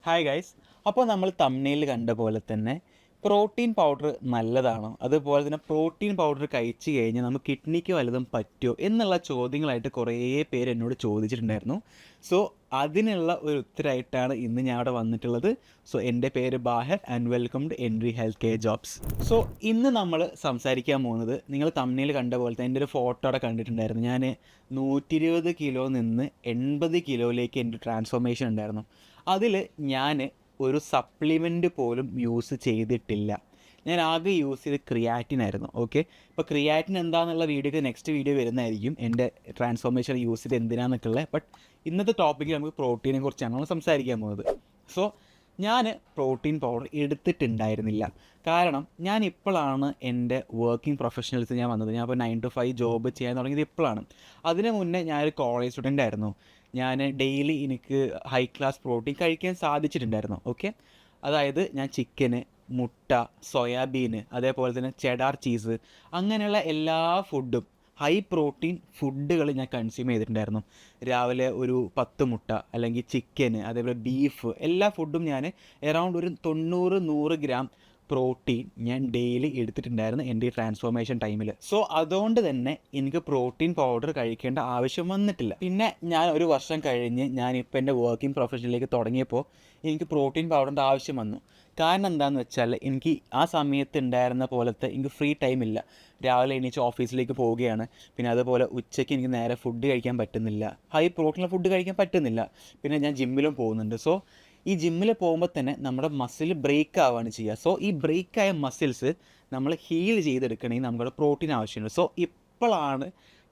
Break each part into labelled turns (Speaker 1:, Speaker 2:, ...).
Speaker 1: Hi guys. അപ്പോൾ നമ്മൾ തമ്മിൽ കണ്ട പോലെ തന്നെ പ്രോട്ടീൻ പൗഡർ നല്ലതാണോ, അതുപോലെ തന്നെ പ്രോട്ടീൻ പൗഡർ കഴിച്ച് കഴിഞ്ഞാൽ നമുക്ക് കിഡ്നിക്ക് വല്ലതും പറ്റുമോ എന്നുള്ള ചോദ്യങ്ങളായിട്ട് കുറേ പേര് എന്നോട് ചോദിച്ചിട്ടുണ്ടായിരുന്നു. സോ അതിനുള്ള ഒരു ഉത്തരമായിട്ടാണ് ഇന്ന് ഞാൻ അവിടെ വന്നിട്ടുള്ളത്. സോ എൻ്റെ പേര് Bahar and welcome to Entri health care jobs. So ഇന്ന് നമ്മൾ സംസാരിക്കാൻ പോകുന്നത്, നിങ്ങൾ തമ്മിൽ കണ്ട പോലെ തന്നെ എൻ്റെ ഒരു ഫോട്ടോ അവിടെ കണ്ടിട്ടുണ്ടായിരുന്നു. ഞാൻ 120 കിലോ നിന്ന് 80 കിലോയിലേക്ക് എൻ്റെ ട്രാൻസ്ഫോർമേഷൻ ഉണ്ടായിരുന്നു. അതിൽ ഞാൻ ഒരു സപ്ലിമെൻറ്റ് പോലും യൂസ് ചെയ്തിട്ടില്ല. ഞാൻ ആകെ യൂസ് ചെയ്ത് ക്രിയാറ്റിൻ ആയിരുന്നു. ഓക്കെ, ഇപ്പോൾ ക്രിയാറ്റിൻ എന്താണെന്നുള്ള വീഡിയോക്ക് നെക്സ്റ്റ് വീഡിയോ വരുന്നതായിരിക്കും, എൻ്റെ ട്രാൻസ്ഫോർമേഷൻ യൂസ് ചെയ്ത് എന്തിനാന്നൊക്കെ ഉള്ളത്. ബട്ട് ഇന്നത്തെ ടോപ്പിക്കിൽ നമുക്ക് പ്രോട്ടീനെ കുറിച്ചാണ് നമ്മൾ സംസാരിക്കാൻ പോകുന്നത്. സോ ഞാൻ പ്രോട്ടീൻ പൗഡർ എടുത്തിട്ടുണ്ടായിരുന്നില്ല. കാരണം ഞാൻ ഇപ്പോഴാണ് എൻ്റെ വർക്കിംഗ് പ്രൊഫഷണൽസ് ഞാൻ വന്നത്. ഞാൻ ഇപ്പോൾ 9 to 5 ജോബ് ചെയ്യാൻ തുടങ്ങിയത് ഇപ്പോഴാണ്. അതിന് മുന്നേ ഞാനൊരു കോളേജ് സ്റ്റുഡൻ്റ് ആയിരുന്നു. ഞാൻ ഡെയിലി എനിക്ക് ഹൈ ക്ലാസ് പ്രോട്ടീൻ കഴിക്കാൻ സാധിച്ചിട്ടുണ്ടായിരുന്നു. ഓക്കെ, അതായത് ഞാൻ ചിക്കന്, മുട്ട, സോയാബീന്, അതേപോലെ തന്നെ ചെഡാർ ചീസ്, അങ്ങനെയുള്ള എല്ലാ ഫുഡും ഹൈ പ്രോട്ടീൻ ഫുഡുകൾ ഞാൻ കൺസ്യൂം ചെയ്തിട്ടുണ്ടായിരുന്നു. രാവിലെ ഒരു 10 മുട്ട അല്ലെങ്കിൽ ചിക്കന്, അതേപോലെ ബീഫ്, എല്ലാ ഫുഡും ഞാൻ എറൗണ്ട് ഒരു 90-100 ഗ്രാം പ്രോട്ടീൻ ഞാൻ ഡെയിലി എടുത്തിട്ടുണ്ടായിരുന്നു എൻ്റെ ഈ ട്രാൻസ്ഫോർമേഷൻ ടൈമിൽ. സോ അതുകൊണ്ട് തന്നെ എനിക്ക് പ്രോട്ടീൻ പൗഡർ കഴിക്കേണ്ട ആവശ്യം വന്നിട്ടില്ല. പിന്നെ ഞാൻ ഒരു വർഷം കഴിഞ്ഞ് ഞാനിപ്പോൾ എൻ്റെ വർക്കിംഗ് പ്രൊഫഷനിലേക്ക് തുടങ്ങിയപ്പോൾ എനിക്ക് പ്രോട്ടീൻ പൗഡറിൻ്റെ ആവശ്യം വന്നു. കാരണം എന്താണെന്ന് വെച്ചാൽ എനിക്ക് ആ സമയത്ത് ഉണ്ടായിരുന്ന പോലത്തെ എനിക്ക് ഫ്രീ ടൈമില്ല. രാവിലെ എണീച്ച് ഓഫീസിലേക്ക് പോവുകയാണ്, പിന്നെ അതുപോലെ ഉച്ചയ്ക്ക് എനിക്ക് നേരെ ഫുഡ് കഴിക്കാൻ പറ്റുന്നില്ല, ഹൈ പ്രോട്ടീനുള്ള ഫുഡ് കഴിക്കാൻ പറ്റുന്നില്ല. പിന്നെ ഞാൻ ജിമ്മിലും പോകുന്നുണ്ട്. സോ ഈ ജിമ്മിൽ പോകുമ്പോൾ തന്നെ നമ്മുടെ മസിൽ ബ്രേക്ക് ആവുകയാണ് ചെയ്യുക. സോ ഈ ബ്രേക്കായ മസിൽസ് നമ്മൾ ഹീൽ ചെയ്തെടുക്കണമെങ്കിൽ നമ്മുടെ പ്രോട്ടീൻ ആവശ്യമുണ്ട്. സോ ഇപ്പോഴാണ്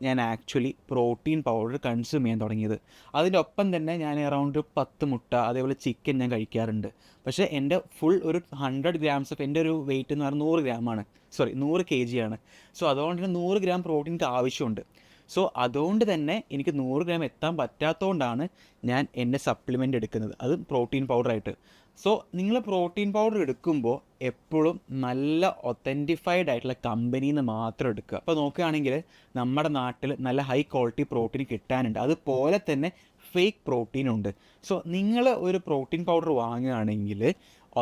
Speaker 1: ഞാൻ ആക്ച്വലി പ്രോട്ടീൻ പൗഡർ കൺസ്യൂം ചെയ്യാൻ തുടങ്ങിയത്. അതിൻ്റെ ഒപ്പം തന്നെ ഞാൻ അറൗണ്ട് 10 മുട്ട, അതേപോലെ ചിക്കൻ ഞാൻ കഴിക്കാറുണ്ട്. പക്ഷേ എൻ്റെ ഫുൾ ഒരു 100 ഗ്രാംസ് ഓഫ് എൻ്റെ ഒരു വെയിറ്റ് എന്ന് പറഞ്ഞാൽ 100 ഗ്രാമാണ്, 100 kg ആണ്. സോ അതുകൊണ്ട് തന്നെ 100 ഗ്രാം പ്രോട്ടീൻക്ക് ആവശ്യമുണ്ട്. സോ അതുകൊണ്ട് തന്നെ എനിക്ക് 100 ഗ്രാം എത്താൻ പറ്റാത്തതുകൊണ്ടാണ് ഞാൻ എൻ്റെ സപ്ലിമെൻ്റ് എടുക്കുന്നത്, അത് പ്രോട്ടീൻ പൗഡറായിട്ട്. സോ നിങ്ങൾ പ്രോട്ടീൻ പൗഡർ എടുക്കുമ്പോൾ എപ്പോഴും നല്ല ഒത്തൻറ്റിഫൈഡ് ആയിട്ടുള്ള കമ്പനിയിൽ നിന്ന് മാത്രം എടുക്കുക. അപ്പോൾ നോക്കുകയാണെങ്കിൽ നമ്മുടെ നാട്ടിൽ നല്ല ഹൈ ക്വാളിറ്റി പ്രോട്ടീൻ കിട്ടാനുണ്ട്, അതുപോലെ തന്നെ ഫേക്ക് പ്രോട്ടീനുണ്ട്. സോ നിങ്ങൾ ഒരു പ്രോട്ടീൻ പൗഡർ വാങ്ങുകയാണെങ്കിൽ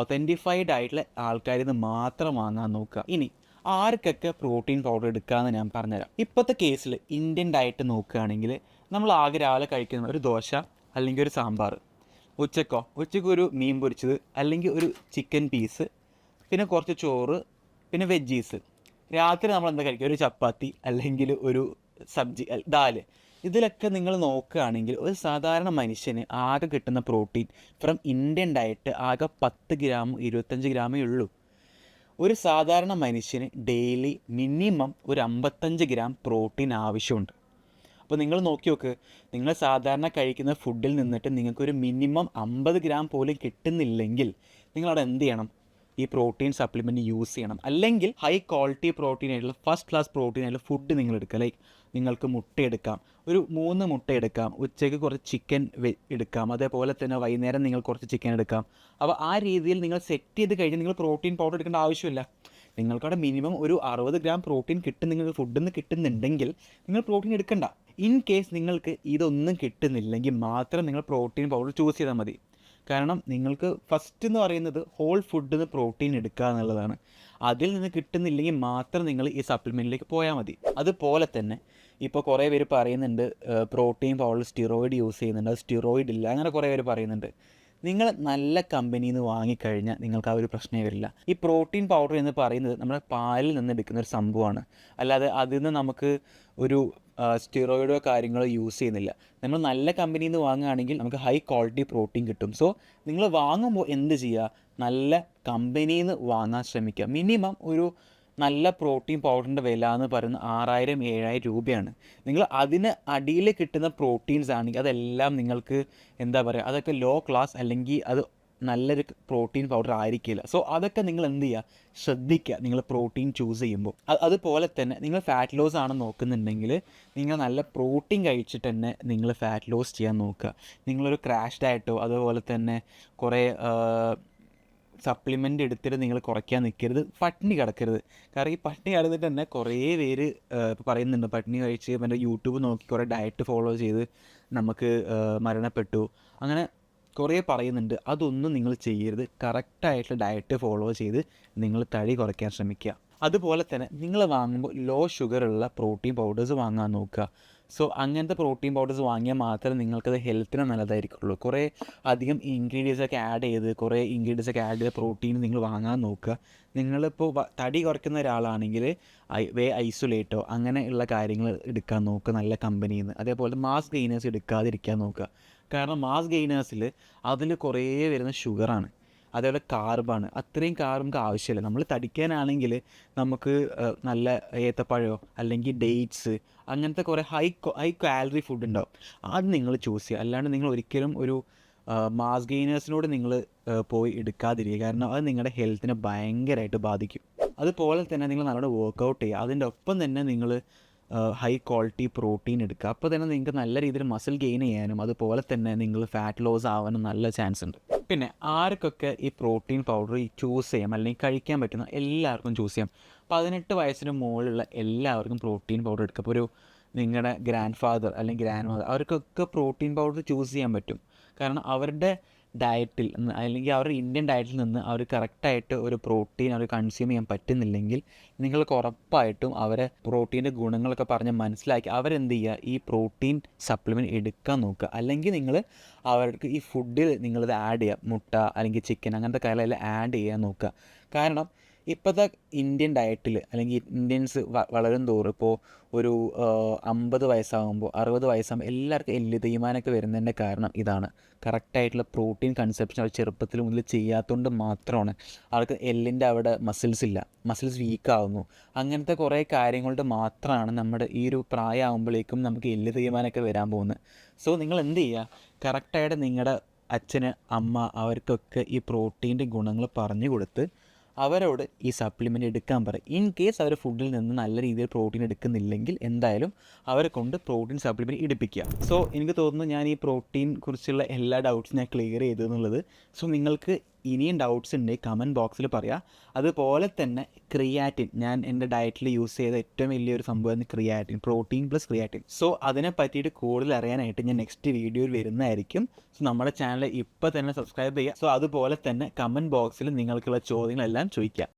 Speaker 1: ഒത്തൻറ്റിഫൈഡ് ആയിട്ടുള്ള ആൾക്കാരിൽ നിന്ന് മാത്രം വാങ്ങാൻ നോക്കുക. ഇനി ആർക്കൊക്കെ പ്രോട്ടീൻ പൗഡർ എടുക്കാമെന്ന് ഞാൻ പറഞ്ഞുതരാം. ഇപ്പോഴത്തെ കേസിൽ ഇന്ത്യൻ ഡയറ്റ് നോക്കുകയാണെങ്കിൽ നമ്മൾ ആകെ രാവിലെ കഴിക്കുന്ന ഒരു ദോശ അല്ലെങ്കിൽ ഒരു സാമ്പാർ, ഉച്ചയ്ക്ക് ഒരു മീൻ പൊരിച്ചത് അല്ലെങ്കിൽ ഒരു ചിക്കൻ പീസ്, പിന്നെ കുറച്ച് ചോറ്, പിന്നെ വെജീസ്. രാത്രി നമ്മൾ എന്താ കഴിക്കുക, ഒരു ചപ്പാത്തി അല്ലെങ്കിൽ ഒരു സബ്ജി, ദാല്. ഇതിലൊക്കെ നിങ്ങൾ നോക്കുകയാണെങ്കിൽ ഒരു സാധാരണ മനുഷ്യന് ആകെ കിട്ടുന്ന പ്രോട്ടീൻ ഫ്രം ഇന്ത്യൻ ഡയറ്റ് ആകെ 10 ഗ്രാം 25 ഗ്രാമേ ഉള്ളൂ. ഒരു സാധാരണ മനുഷ്യന് ഡെയിലി മിനിമം ഒരു 55 ഗ്രാം പ്രോട്ടീൻ ആവശ്യമുണ്ട്. അപ്പോൾ നിങ്ങൾ നോക്കി നോക്ക്, നിങ്ങൾ സാധാരണ കഴിക്കുന്ന ഫുഡിൽ നിന്നിട്ട് നിങ്ങൾക്കൊരു മിനിമം 50 ഗ്രാം പോലും കിട്ടുന്നില്ലെങ്കിൽ നിങ്ങളവിടെ എന്ത് ചെയ്യണം? ഈ പ്രോട്ടീൻ സപ്ലിമെൻറ്റ് യൂസ് ചെയ്യണം. അല്ലെങ്കിൽ ഹൈ ക്വാളിറ്റി പ്രോട്ടീൻ ആയിട്ടുള്ള ഫസ്റ്റ് ക്ലാസ് പ്രോട്ടീൻ ആയിട്ടുള്ള ഫുഡ് നിങ്ങൾ എടുക്കുക. ലൈക്ക് നിങ്ങൾക്ക് മുട്ട എടുക്കാം, ഒരു 3 മുട്ട എടുക്കാം, ഉച്ചയ്ക്ക് കുറച്ച് ചിക്കൻ എടുക്കാം, അതേപോലെ തന്നെ വൈകുന്നേരം നിങ്ങൾ കുറച്ച് ചിക്കൻ എടുക്കാം. അപ്പോൾ ആ രീതിയിൽ നിങ്ങൾ സെറ്റ് ചെയ്ത് കഴിഞ്ഞാൽ നിങ്ങൾ പ്രോട്ടീൻ പൗഡർ എടുക്കേണ്ട ആവശ്യമില്ല. നിങ്ങൾക്കവിടെ മിനിമം ഒരു 60 ഗ്രാം പ്രോട്ടീൻ നിങ്ങൾക്ക് ഫുഡിൽ നിന്ന് കിട്ടുന്നുണ്ടെങ്കിൽ നിങ്ങൾ പ്രോട്ടീൻ എടുക്കണ്ട. ഇൻ കേസ് നിങ്ങൾക്ക് ഇതൊന്നും കിട്ടുന്നില്ലെങ്കിൽ മാത്രം നിങ്ങൾ പ്രോട്ടീൻ പൗഡർ ചൂസ് ചെയ്താൽ മതി. കാരണം നിങ്ങൾക്ക് ഫസ്റ്റ് എന്ന് പറയുന്നത് ഹോൾ ഫുഡിൽ നിന്ന് പ്രോട്ടീൻ എടുക്കുക എന്നുള്ളതാണ്. അതിൽ നിന്ന് കിട്ടുന്നില്ലെങ്കിൽ മാത്രം നിങ്ങൾ ഈ സപ്ലിമെൻറ്റിലേക്ക് പോയാൽ മതി. അതുപോലെ തന്നെ ഇപ്പോൾ കുറേ പേര് പറയുന്നുണ്ട് പ്രോട്ടീൻ പൗഡർ സ്റ്റിറോയിഡ് യൂസ് ചെയ്യുന്നുണ്ട്, അത് സ്റ്റിറോയിഡ് ഇല്ല, അങ്ങനെ കുറേ പേര് പറയുന്നുണ്ട്. നിങ്ങൾ നല്ല കമ്പനിയിൽ നിന്ന് വാങ്ങിക്കഴിഞ്ഞാൽ നിങ്ങൾക്ക് ആ ഒരു പ്രശ്നമേ വരില്ല. ഈ പ്രോട്ടീൻ പൗഡർ എന്ന് പറയുന്നത് നമ്മുടെ പാലിൽ നിന്ന് എടുക്കുന്ന ഒരു സംഭവമാണ്, അല്ലാതെ അതിൽ നിന്ന് നമുക്ക് ഒരു സ്റ്റിറോയിഡോ കാര്യങ്ങളോ യൂസ് ചെയ്യുന്നില്ല. നമ്മൾ നല്ല കമ്പനിയിൽ നിന്ന് വാങ്ങുകയാണെങ്കിൽ നമുക്ക് ഹൈ ക്വാളിറ്റി പ്രോട്ടീൻ കിട്ടും. സോ നിങ്ങൾ വാങ്ങുമ്പോൾ എന്ത് ചെയ്യുക, നല്ല കമ്പനിയിൽ നിന്ന് വാങ്ങാൻ ശ്രമിക്കുക. മിനിമം ഒരു നല്ല പ്രോട്ടീൻ പൗഡറിൻ്റെ വില എന്ന് പറയുന്നത് 6000-7000 രൂപയാണ്. നിങ്ങൾ അതിന് അടിയിൽ കിട്ടുന്ന പ്രോട്ടീൻസ് ആണെങ്കിൽ അതെല്ലാം നിങ്ങൾക്ക് എന്താ പറയുക, അതൊക്കെ ലോ ക്ലാസ് അല്ലെങ്കിൽ അത് നല്ലൊരു പ്രോട്ടീൻ പൗഡർ ആയിരിക്കില്ല. സോ അതൊക്കെ നിങ്ങൾ എന്ത് ചെയ്യുക, ശ്രദ്ധിക്കുക നിങ്ങൾ പ്രോട്ടീൻ ചൂസ് ചെയ്യുമ്പോൾ. അതുപോലെ തന്നെ നിങ്ങൾ ഫാറ്റ് ലോസ് ആണ് നോക്കുന്നുണ്ടെങ്കിൽ നിങ്ങൾ നല്ല പ്രോട്ടീൻ കഴിച്ചിട്ട് തന്നെ നിങ്ങൾ ഫാറ്റ് ലോസ് ചെയ്യാൻ നോക്കുക. നിങ്ങളൊരു ക്രാഷ് ഡയറ്റോ അതുപോലെ തന്നെ കുറേ സപ്ലിമെൻ്റ് എടുത്തിട്ട് നിങ്ങൾ കുറയ്ക്കാൻ നിൽക്കരുത്, പട്ടിണി കിടക്കരുത്. കാരണം ഈ പട്ടിണി കിടന്നിട്ട് തന്നെ കുറേ പേര് ഇപ്പോൾ പറയുന്നുണ്ട് പട്ടിണി കഴിച്ച് എൻ്റെ യൂട്യൂബ് നോക്കി കുറേ ഡയറ്റ് ഫോളോ ചെയ്ത് നമുക്ക് മരണപ്പെട്ടു. അങ്ങനെ കുറേ പറയുന്നുണ്ട്. അതൊന്നും നിങ്ങൾ ചെയ്യരുത്. കറക്റ്റായിട്ടുള്ള ഡയറ്റ് ഫോളോ ചെയ്ത് നിങ്ങൾ തടി കുറയ്ക്കാൻ ശ്രമിക്കുക. അതുപോലെ തന്നെ നിങ്ങൾ വാങ്ങുമ്പോൾ ലോ ഷുഗറുള്ള പ്രോട്ടീൻ പൗഡേഴ്സ് വാങ്ങാൻ നോക്കുക. സോ അങ്ങനത്തെ പ്രോട്ടീൻ പൗഡേഴ്സ് വാങ്ങിയാൽ മാത്രമേ നിങ്ങൾക്കത് ഹെൽത്തിന് നല്ലതായിരിക്കുള്ളൂ. കുറേ അധികം ഇൻഗ്രീഡിയൻസൊക്കെ ആഡ് ചെയ്ത് പ്രോട്ടീൻ നിങ്ങൾ വാങ്ങാൻ നോക്കുക. നിങ്ങളിപ്പോൾ തടി കുറയ്ക്കുന്ന ഒരാളാണെങ്കിൽ ഐസൊലേറ്റോ അങ്ങനെയുള്ള കാര്യങ്ങൾ എടുക്കാൻ നോക്കുക നല്ല കമ്പനിയിൽ നിന്ന്. അതേപോലെ മാസ് ഗെയിനേഴ്സ് എടുക്കാതിരിക്കാൻ നോക്കുക. കാരണം മാസ് ഗെയിനേഴ്സിൽ അതിൽ കുറേ വരുന്ന ഷുഗറാണ്, അതേപോലെ കാർബാണ്. അത്രയും കാർബ് നമുക്ക് ആവശ്യമില്ല. നമ്മൾ തടിക്കാനാണെങ്കിൽ നമുക്ക് നല്ല ഏത്തപ്പഴമോ അല്ലെങ്കിൽ ഡേറ്റ്സ് അങ്ങനത്തെ കുറേ ഹൈ കാലറി ഫുഡ് ഉണ്ടാവും. അത് നിങ്ങൾ ചൂസ് ചെയ്യുക. അല്ലാണ്ട് നിങ്ങൾ ഒരിക്കലും ഒരു മാസ് ഗെയിനേഴ്സിനോട് നിങ്ങൾ പോയി എടുക്കാതിരിക്കുക. കാരണം അത് നിങ്ങളുടെ ഹെൽത്തിനെ ഭയങ്കരമായിട്ട് ബാധിക്കും. അതുപോലെ തന്നെ നിങ്ങൾ നല്ലോണം വർക്കൗട്ട് ചെയ്യുക. അതിൻ്റെ ഒപ്പം തന്നെ നിങ്ങൾ ഹൈ ക്വാളിറ്റി പ്രോട്ടീൻ എടുക്കുക. അപ്പോൾ തന്നെ നിങ്ങൾക്ക് നല്ല രീതിയിൽ മസിൽ ഗെയിൻ ചെയ്യാനും അതുപോലെ തന്നെ നിങ്ങൾ ഫാറ്റ് ലോസ് ആവാനും നല്ല ചാൻസ് ഉണ്ട്. പിന്നെ ആർക്കൊക്കെ ഈ പ്രോട്ടീൻ പൗഡർ ചൂസ് ചെയ്യാം അല്ലെങ്കിൽ കഴിക്കാൻ പറ്റുന്ന എല്ലാവർക്കും ചൂസ് ചെയ്യാം. 18 വയസ്സിന് മുകളിലുള്ള എല്ലാവർക്കും പ്രോട്ടീൻ പൗഡർ എടുക്കുക. അപ്പോൾ ഒരു നിങ്ങളുടെ ഗ്രാൻഡ് ഫാദർ അല്ലെങ്കിൽ ഗ്രാൻഡ് മദർ അവർക്കൊക്കെ പ്രോട്ടീൻ പൗഡർ ചൂസ് ചെയ്യാൻ പറ്റും. കാരണം അവരുടെ ഡയറ്റിൽ അല്ലെങ്കിൽ അവരുടെ ഇന്ത്യൻ ഡയറ്റിൽ നിന്ന് അവർ കറക്റ്റായിട്ട് ഒരു പ്രോട്ടീൻ അവർ കൺസ്യൂം ചെയ്യാൻ പറ്റുന്നില്ലെങ്കിൽ നിങ്ങൾക്ക് ഉറപ്പായിട്ടും അവരെ പ്രോട്ടീൻ്റെ ഗുണങ്ങളൊക്കെ പറഞ്ഞ് മനസ്സിലാക്കി അവരെന്ത് ചെയ്യുക, ഈ പ്രോട്ടീൻ സപ്ലിമെൻറ്റ് എടുക്കാൻ നോക്കുക. അല്ലെങ്കിൽ നിങ്ങൾ അവർക്ക് ഈ ഫുഡിൽ നിങ്ങളിത് ആഡ് ചെയ്യുക, മുട്ട അല്ലെങ്കിൽ ചിക്കൻ അങ്ങനത്തെ കാര്യങ്ങളെല്ലാം ആഡ് ചെയ്യാൻ നോക്കുക. കാരണം ഇപ്പോഴത്തെ ഇന്ത്യൻ ഡയറ്റിൽ അല്ലെങ്കിൽ ഇന്ത്യൻസ് വളരും തോറും ഇപ്പോൾ ഒരു 50 വയസ്സാകുമ്പോൾ 60 വയസ്സാകുമ്പോൾ എല്ലാവർക്കും എല്ല് തേയ്മാനമൊക്കെ വരുന്നതിൻ്റെ കാരണം ഇതാണ്. കറക്റ്റായിട്ടുള്ള പ്രോട്ടീൻ കൺസപ്ഷൻ അവർ ചെറുപ്പത്തിൽ മുതൽ ചെയ്യാത്തതുകൊണ്ട് മാത്രമാണ് അവർക്ക് എല്ലിൻ്റെ അവിടെ മസിൽസ് വീക്കാവുന്നു. അങ്ങനത്തെ കുറേ കാര്യങ്ങളുടെ മാത്രമാണ് നമ്മുടെ ഈ ഒരു പ്രായമാകുമ്പോഴേക്കും നമുക്ക് എല്ല് തേയ്മാനമൊക്കെ വരാൻ പോകുന്നത്. സോ നിങ്ങൾ എന്ത് ചെയ്യുക, കറക്റ്റായിട്ട് നിങ്ങളുടെ അച്ഛന് അമ്മ അവർക്കൊക്കെ ഈ പ്രോട്ടീൻ്റെ ഗുണങ്ങൾ പറഞ്ഞു കൊടുത്ത് അവരോട് ഈ സപ്ലിമെൻറ്റ് എടുക്കാൻ പറയും. ഇൻ കേസ് അവർ ഫുഡിൽ നിന്ന് നല്ല രീതിയിൽ പ്രോട്ടീൻ എടുക്കുന്നില്ലെങ്കിൽ എന്തായാലും അവരെ കൊണ്ട് പ്രോട്ടീൻ സപ്ലിമെൻറ്റ് എടുപ്പിക്കുക. സോ എനിക്ക് തോന്നുന്നു ഞാൻ ഈ പ്രോട്ടീൻ കുറിച്ചുള്ള എല്ലാ ഡൗട്ട്സും ഞാൻ ക്ലിയർ ചെയ്തു എന്നുള്ളത്. സോ നിങ്ങൾക്ക് ഇനിയും ഡൗട്ട്സ് ഉണ്ടെങ്കിൽ കമൻറ്റ് ബോക്സിൽ പറയാം. അതുപോലെ തന്നെ ക്രിയാറ്റിൻ, ഞാൻ എൻ്റെ ഡയറ്റിൽ യൂസ് ചെയ്ത ഏറ്റവും വലിയൊരു സംഭവമാണ് creatine, protein plus creatine. So അതിനെ പറ്റിയിട്ട് കൂടുതൽ അറിയാനായിട്ട് ഞാൻ നെക്സ്റ്റ് വീഡിയോയിൽ വരുന്നതായിരിക്കും. സോ നമ്മുടെ ചാനൽ ഇപ്പോൾ തന്നെ സബ്സ്ക്രൈബ് ചെയ്യുക. സോ അതുപോലെ തന്നെ കമൻറ്റ് ബോക്സിൽ നിങ്ങൾക്കുള്ള ചോദ്യങ്ങളെല്ലാം ചോദിക്കുക.